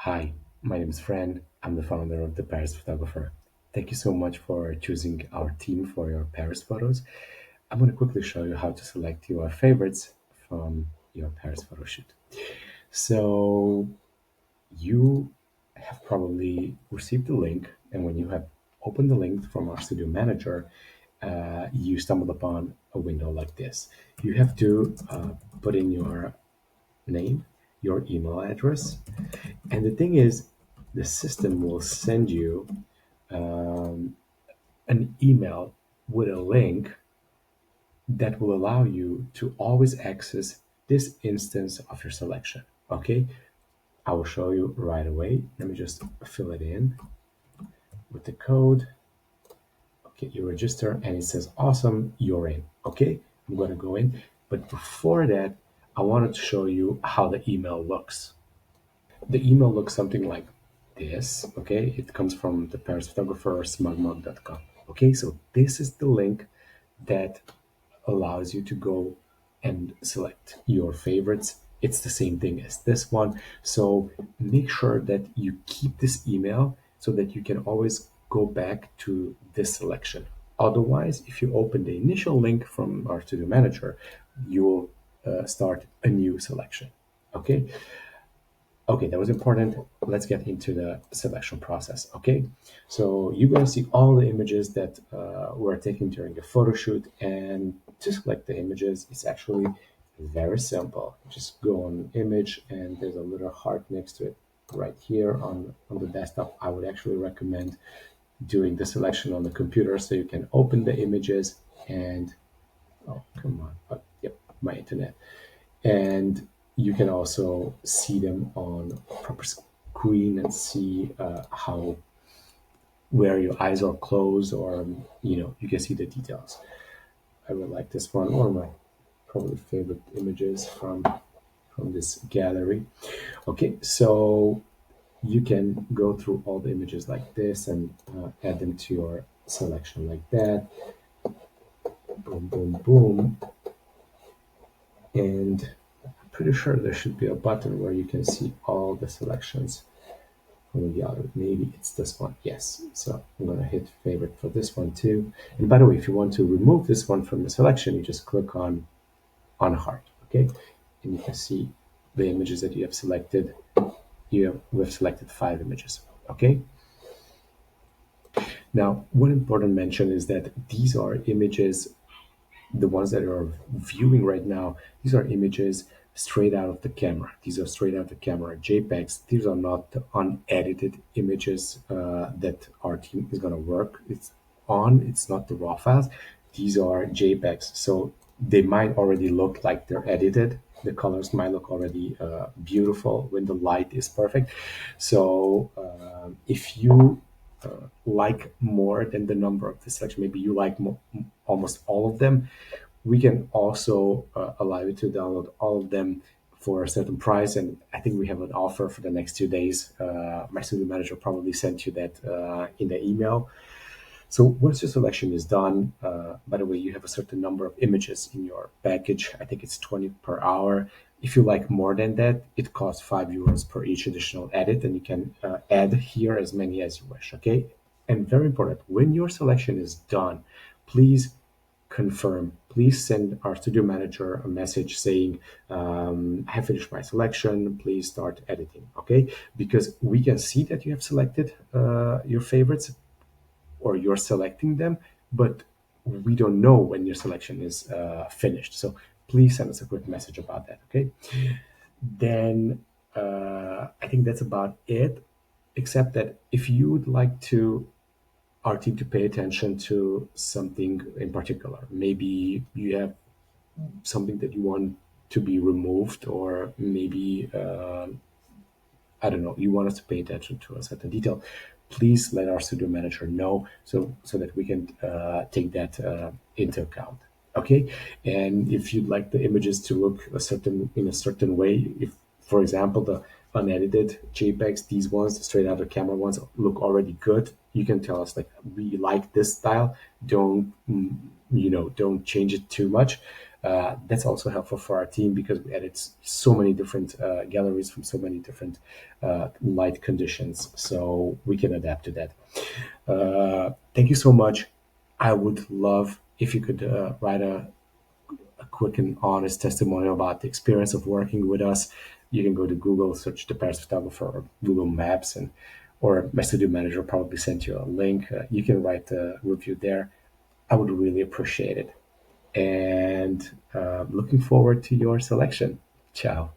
Hi, my name is Fran. I'm the founder of the Paris Photographer. Thank you so much for choosing our team for your Paris photos. I'm going to quickly show you how to select your favorites from your Paris photo shoot. So, you have probably received the link, and when you have opened the link from our studio manager, you stumbled upon a window like this. You have to put in your name, your email address, and the thing is, the system will send you an email with a link that will allow you to always access this instance of your selection. Okay, I will show you right away. Let me just fill it in with the code. Okay, you register and it says, awesome, you're in. Okay, I'm going to go in. But before that, I wanted to show you how the email looks. The email looks something like this. Okay, it comes from the Paris photographer smugmug.com. Okay, so this is the link that allows you to go and select your favorites. It's the same thing as this one. So make sure that you keep this email so that you can always go back to this selection. Otherwise, if you open the initial link from our studio manager, you will start a new selection. Okay, okay, that was important. Let's get into the selection process. Okay, so you're going to see all the images that were taken during the photo shoot, and to select the images, it's actually very simple. Just go on image, and there's a little heart next to it right here on the desktop. I would actually recommend doing the selection on the computer so you can open the images and oh, come on. Yep, my internet. And you can also see them on proper screen and see how where your eyes are closed, or you can see the details. I really like this one, one of my probably favorite images from this gallery. Okay, so you can go through all the images like this and add them to your selection like that. Boom, boom, boom. And I'm pretty sure there should be a button where you can see all the selections from the gallery. Maybe it's this one. Yes. So I'm going to hit favorite for this one too. And by the way, if you want to remove this one from the selection, you just click on heart. Okay. And you can see the images that you have selected. We've selected 5 images. Okay. Now, one important mention is that these are images, the ones that are viewing right now, these are images straight out of the camera. These are straight out of the camera JPEGs. These are not the unedited images that our team is going to work. It's not the raw files. These are JPEGs. So they might already look like they're edited. The colors might look already beautiful when the light is perfect. So if you like more than the number of the selection, maybe you like almost all of them, we can also allow you to download all of them for a certain price. And I think we have an offer for the next 2 days. My studio manager probably sent you that in the email. So once your selection is done, by the way, you have a certain number of images in your package. I think it's 20 per hour. If you like more than that, it costs €5 per each additional edit, and you can add here as many as you wish. Okay. And very important, when your selection is done, please confirm. Please send our studio manager a message saying, I have finished my selection. Please start editing. Okay. Because we can see that you have selected your favorites, or you're selecting them, but we don't know when your selection is finished. So please send us a quick message about that. Okay. Then I think that's about it, except that if you would like to our team to pay attention to something in particular, maybe you have something that you want to be removed, or maybe I don't know, you want us to pay attention to a certain detail, please let our studio manager know, so that we can take that into account. Okay, and if you'd like the images to look in a certain way, if for example the unedited JPEGs, these ones, the straight out of camera ones, look already good, you can tell us like, we like this style. Don't don't change it too much. That's also helpful for our team because we edit so many different galleries from so many different light conditions, so we can adapt to that. Thank you so much. I would love if you could write a quick and honest testimonial about the experience of working with us. You can go to Google, search the Paris photographer, or Google Maps, and or my studio manager probably sent you a link. You can write a review there. I would really appreciate it. And looking forward to your selection. Ciao.